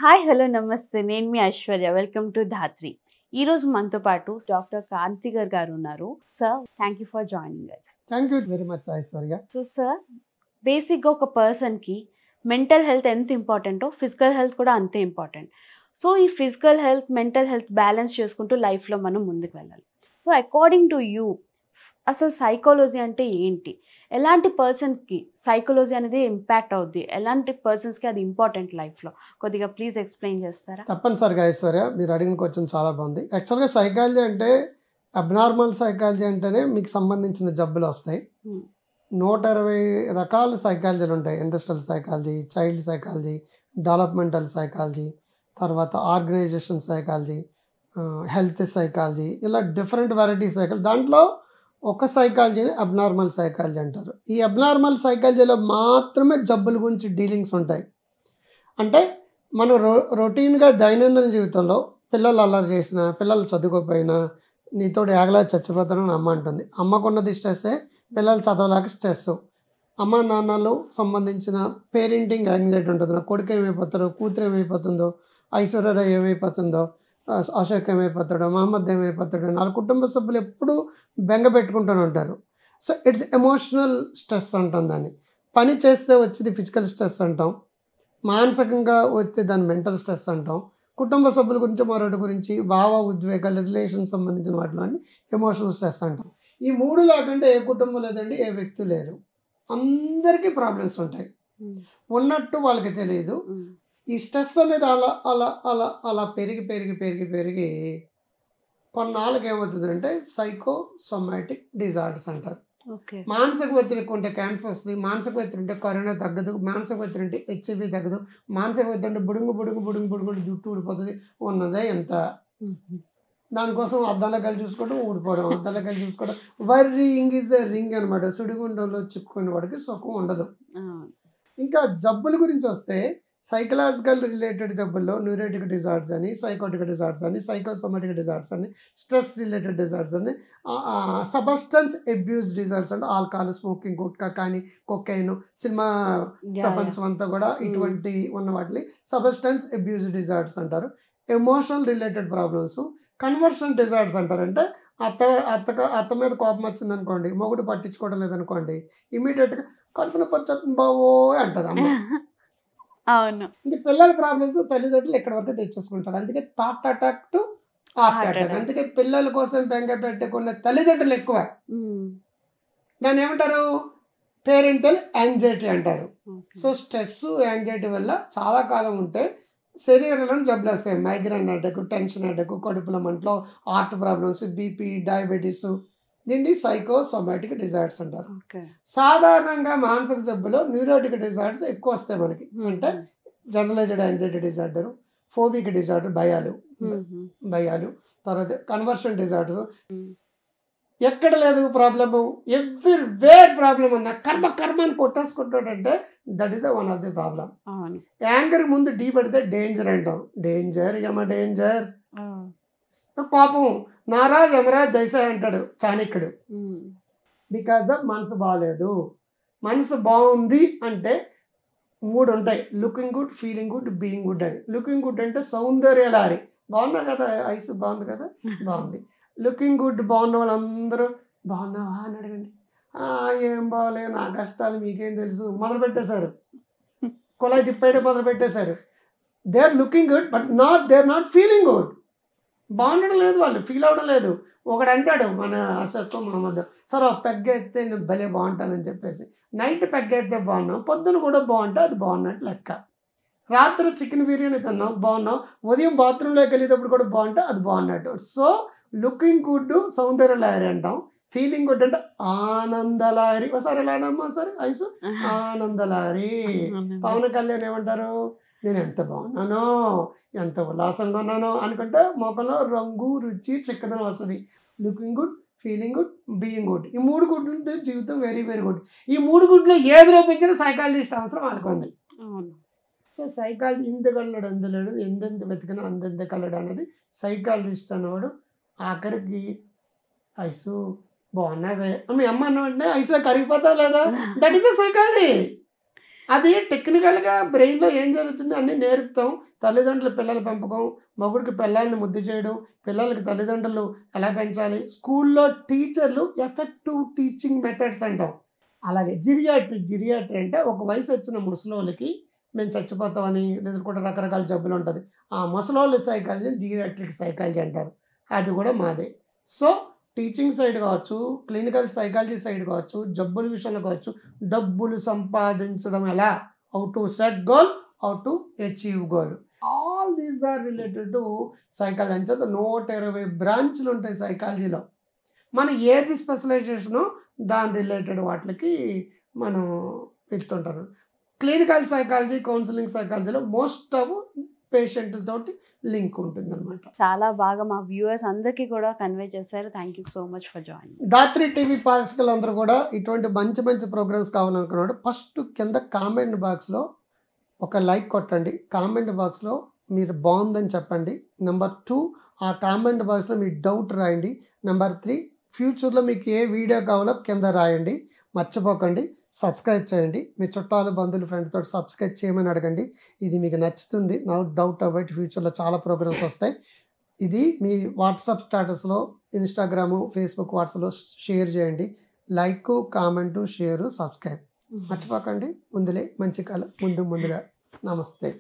Hi hello నమస్తే నేను మీ ఐశ్వర్య వెల్కమ్ టు ధాత్రి. ఈరోజు మనతో పాటు డాక్టర్ కాంతి గారు ఉన్నారు. Sir thank you for joining us. Thank you very much Aishwarya. So sir, బేసిక్గా ఒక పర్సన్కి మెంటల్ హెల్త్ ఎంత ఇంపార్టెంటో ఫిజికల్ హెల్త్ కూడా అంతే ఇంపార్టెంట్. సో ఈ physical health mental health balance చేసుకుంటూ లైఫ్లో మనం ముందుకు వెళ్ళాలి. సో అకార్డింగ్ టు యూ అసలు సైకాలజీ అంటే ఏంటి? ఎలాంటి పర్సన్కి సైకాలజీ అనేది ఇంపాక్ట్ అవుద్ది? ఎలాంటి పర్సన్స్కి అది ఇంపార్టెంట్ లైఫ్లో? కొద్దిగా ప్లీజ్ ఎక్స్ప్లెయిన్ చేస్తారా? తప్పనిసరిగా ఐశ్వర్య, మీరు అడిగిన క్వశ్చన్ చాలా బాగుంది. యాక్చువల్గా సైకాలజీ అంటే అబ్నార్మల్ సైకాలజీ అంటేనే మీకు సంబంధించిన జబ్బులు వస్తాయి. 120 రకాల సైకాలజీలు ఉంటాయి. Industrial psychology, child psychology, developmental psychology, తర్వాత ఆర్గనైజేషన్ సైకాలజీ, హెల్త్ సైకాలజీ, ఇలా డిఫరెంట్ వెరైటీ సైకాలజీ. దాంట్లో ఒక సైకాలజీని అబ్నార్మల్ సైకాలజీ అంటారు. ఈ అబ్నార్మల్ సైకాలజీలో మాత్రమే జబ్బుల గురించి డీలింగ్స్ ఉంటాయి. అంటే మనం రొటీన్గా దైనందిన జీవితంలో పిల్లలు అల్లరి చేసినా, పిల్లలు చదువుకోకపోయినా, నీతో ఏగలా చచ్చిపోతానని అమ్మ అంటుంది. అమ్మకున్నది స్ట్రెస్సే, పిల్లలు చదవలేక స్ట్రెస్. అమ్మ నాన్నలు సంబంధించిన పేరెంటింగ్ యాంగ్జైటీ ఉంటుంది. నా కొడుకు ఏమైపోతారో, కూతురు ఏమైపోతుందో, ఐశ్వర్యరాయ్ ఏమైపోతుందో, అశోక్ ఏమైపోతాడో, మహమ్మద్ ఏమైపోతాడో, వాళ్ళ కుటుంబ సభ్యులు ఎప్పుడూ బెంగ పెట్టుకుంటూనే ఉంటారు. సో ఇట్స్ ఎమోషనల్ స్ట్రెస్ అంటాం దాన్ని. పని చేస్తే వచ్చేది ఫిజికల్ స్ట్రెస్ అంటాం, మానసికంగా వస్తే దాన్ని మెంటల్ స్ట్రెస్ అంటాం, కుటుంబ సభ్యుల గురించి మరొకటి గురించి భావ ఉద్వేగాలు రిలేషన్ సంబంధించిన వాటిలో ఎమోషనల్ స్ట్రెస్ అంటాం. ఈ మూడు లేకుండా ఏ కుటుంబం లేదండి, ఏ వ్యక్తి లేరు. అందరికీ ప్రాబ్లమ్స్ ఉంటాయి, ఉన్నట్టు వాళ్ళకి తెలియదు. ఈ స్ట్రెస్ అనేది అలా అలా అలా అలా పెరిగి పెరిగి పెరిగి పెరిగి కొన్నాళ్ళకి ఏమవుతుందంటే సైకోసోమాటిక్ డిజార్డర్స్ అంటారు. మానసిక ఒత్తిడి ఎక్కువ ఉంటే క్యాన్సర్ వస్తుంది, మానసిక ఒత్తిడి ఉంటే కరోనా తగ్గదు, మానసిక ఒత్తిడి ఉంటే హెచ్ఐవి తగ్గదు, మానసిక ఒత్తిడి ఉంటే బుడుంగు బుడుంగు బుడుంగు బుడుంగు జుట్టు ఊడిపోతుంది. ఉన్నదే ఎంత. దానికోసం అద్దాల కలిసి చూసుకోవడం, ఊడిపోవడం, అద్దాల కలిసి చూసుకోవడం. వర్రింగ్ ఈజ్ ఎ రింగ్ అనమాట. సుడిగుండంలో చిక్కుకునే వాడికి సుఖం ఉండదు. ఇంకా జబ్బుల గురించి వస్తే సైకలాజికల్ రిలేటెడ్ జబ్బుల్లో న్యూరోటిక్ డిజార్డర్స్ అని, సైకోటిక్ డిజార్డర్స్ అని, సైకోసోమాటిక్ డిజార్డర్స్ అని, స్ట్రెస్ రిలేటెడ్ డిజార్డర్స్ అని, సబ్స్టెన్స్ అబ్యూస్ డిజార్డర్స్ అంటే ఆల్కహాల్, స్మోకింగ్, గుట్కా కానీ, కొకైన్, సినిమా ప్రపంచం అంతా కూడా ఇటువంటి ఉన్న వాటిని సబ్స్టెన్స్ అబ్యూస్ డిజార్డర్స్ అంటారు. Emotional related problems conversion disorders అంటారు. అంటే అత్త మీద కోపం వచ్చింది అనుకోండి, మొగుడు పట్టించుకోవడం లేదనుకోండి, ఇమీడియట్గా కడుపున పచ్చని బావో అంటది అమ్మ. అవును. ఇంక పిల్లల ప్రాబ్లమ్స్ తల్లిదండ్రులు ఎక్కడి వరకు తెచ్చేసుకుంటారు. అందుకే thought attack to heart attack. అందుకే పిల్లల కోసం బెంగ పెట్టుకున్న తల్లిదండ్రులు ఎక్కువ. దాన్ని ఏమంటారు? పేరెంటల్ యాంగ్జైటీ అంటారు. సో స్ట్రెస్, యాంగ్జైటీ వల్ల చాలా కాలం ఉంటే శరీరంలో జబ్బులు వస్తాయి. మైగ్రేన్ అటాక్, టెన్షన్ అటాక్, కడుపుల మంటలో, హార్ట్ ప్రాబ్లమ్స్, బీపీ, డయాబెటీస్. దీన్ని సైకోసోమాటిక్ డిజార్డర్స్ అంటారు. సాధారణంగా మానసిక జబ్బులో న్యూరోటిక్ డిజార్డర్స్ ఎక్కువ వస్తాయి మనకి. అంటే generalized anxiety disorder, phobic disorder, భయాలు, తర్వాత కన్వర్షన్ డిజార్డర్. ఎక్కడ లేదు ప్రాబ్లము, ఎవ్రీవేర్ ప్రాబ్లం ఉంది. కర్మ కర్మ అని కొట్టేసుకుంటాడంటే that is the one of the problem. Anger ముందు డీ పడితే డేంజర్ అంటాం. డేంజర్ యమ డేంజర్. కోపం నారాజ్ యమరాజ్ జైసా అంటాడు చాణక్యుడు. బికాజ్ ఆఫ్ మనసు బాగాలేదు. మనసు బాగుంది అంటే 3 ఉంటాయి: looking good, feeling good, being good అని. లుకింగ్ గుడ్ అంటే సౌందర్య లారి. బాగున్నా కదా, ఐస్ బాగుంది కదా, బాగుంది. లుకింగ్ గుడ్ బాగున్న వాళ్ళందరూ బాగున్నావా అని అడగండి. ఏం బాగోలేదు, నా కష్టాలు మీకేం తెలుసు మొదలు పెట్టేశారు. కుళాయి తిప్పేయడం మొదలు పెట్టేశారు. They are looking good but they are not feeling good. బాగుండడం లేదు, వాళ్ళు ఫీల్ అవ్వడం లేదు. ఒకడు అంటాడు మన అశోక్ మహమ్మద్, సార్ పెగ్గ ఎత్తే నేను భలే బాగుంటానని చెప్పేసి. నైట్ పెగ్గ ఎత్తే బాగున్నావు, పొద్దున కూడా బాగుంటే అది బాగున్నట్టు లెక్క. రాత్రి చికెన్ బిర్యానీ తిన్నావు, బాగున్నావు, ఉదయం బాత్రూంలోకి వెళ్ళేటప్పుడు కూడా బాగుంటే అది బాగున్నట్టు. సో లుకింగ్ గుడ్ సౌందర్య లారీ అంటాం. ఫీలింగ్ గుడ్ అంటే ఆనందలారి. ఒకసారి ఎలా అమ్మా సరే ఐసు ఆనందలారి. పవన్ కళ్యాణ్ ఏమంటారు? నేను ఎంత బాగున్నానో, ఎంత ఉల్లాసంగా ఉన్నానో అనుకుంటే మొక్కలో రంగు, రుచి, చిక్కదనం వస్తుంది. Looking good, feeling good, being good. ఈ 3 గుడ్లు ఉంటే జీవితం వెరీ వెరీ గుడ్. ఈ 3 గుడ్లు ఏది లోపించినా సైకాలజిస్ట్ అవసరం వాళ్ళకుంది. సో సైకాలజీ ఇందుకల్లడు అందులేడు, ఎందెంత వెతికినా అందెంత కల్లడు అనేది సైకాలజిస్ట్ అన్నవాడు. ఆఖరికి ఐసు బాగున్నావే మీ అమ్మ అన్న వెంటనే ఐసులో కరిగిపోతావు లేదా, దట్ ఈస్ ద సైకాలజీ. అది టెక్నికల్గా బ్రెయిన్లో ఏం జరుగుతుంది అన్నీ నేర్పుతాం. తల్లిదండ్రులు పిల్లల పెంపకం, మొగుడికి పిల్లల్ని ముద్దు చేయడం, పిల్లలకి తల్లిదండ్రులు ఎలా పెంచాలి, స్కూల్లో టీచర్లు ఎఫెక్టివ్ టీచింగ్ మెథడ్స్ అంటాం. అలాగే జిరియాట్రీ అంటే ఒక వయసు వచ్చిన ముసలోళ్ళకి మేము చచ్చిపోతామని లేదా కూడా రకరకాల జబ్బులు ఉంటుంది. ఆ ముసలోళ్ళ సైకాలజీ జిరియాట్రిక్ సైకాలజీ అంటారు. అది కూడా మాదే. సో టీచింగ్ సైడ్ కావచ్చు, క్లినికల్ సైకాలజీ సైడ్ కావచ్చు, జబ్బుల విషయంలో కావచ్చు, డబ్బులు సంపాదించడం ఎలా, how to set goal, how to achieve goal, all these are related to psychology. అంచేత 120 బ్రాంచ్లు ఉంటాయి సైకాలజీలో. మనం ఏది స్పెషలైజేషనో దాని రిలేటెడ్ వాటికి మనం ఇస్తుంటారు. క్లినికల్ సైకాలజీ, కౌన్సిలింగ్ సైకాలజీలో మోస్ట్ ఆఫ్ పేషెంట్లతోటి లింక్ ఉంటుందన్నమాట. చాలా బాగా మా వ్యూవర్స్ అందరికీ కూడా కన్వే చేశారు. Thank you so much for joining. Dhatri TV ప్రేక్షకులందరూ కూడా ఇటువంటి మంచి మంచి ప్రోగ్రామ్స్ కావాలనుకున్నాడు ఫస్ట్ కింద కామెంట్ బాక్స్లో ఒక లైక్ కొట్టండి. కామెంట్ బాక్స్లో మీరు బాగుందని చెప్పండి. నెంబర్ 2 ఆ కామెంట్ బాక్స్లో మీ డౌట్ రాయండి. నెంబర్ 3 ఫ్యూచర్లో మీకు ఏ వీడియో కావాలో కింద రాయండి. మర్చిపోకండి, సబ్స్క్రైబ్ చేయండి. మీ చుట్టాలు, బంధువులు, ఫ్రెండ్స్ తోటి సబ్స్క్రైబ్ చేయమని అడగండి. ఇది మీకు నచ్చుతుంది, నో డౌట్ అబౌట్. ఫ్యూచర్లో చాలా ప్రోగ్రామ్స్ వస్తాయి. ఇది మీ వాట్సాప్ స్టేటస్లో, ఇన్స్టాగ్రాము, ఫేస్బుక్, వాట్సాప్లో షేర్ చేయండి. లైక్, కామెంటు, షేరు, సబ్స్క్రైబ్ మర్చిపోకండి. ముందులే మంచి కాలం ముందుగా. నమస్తే.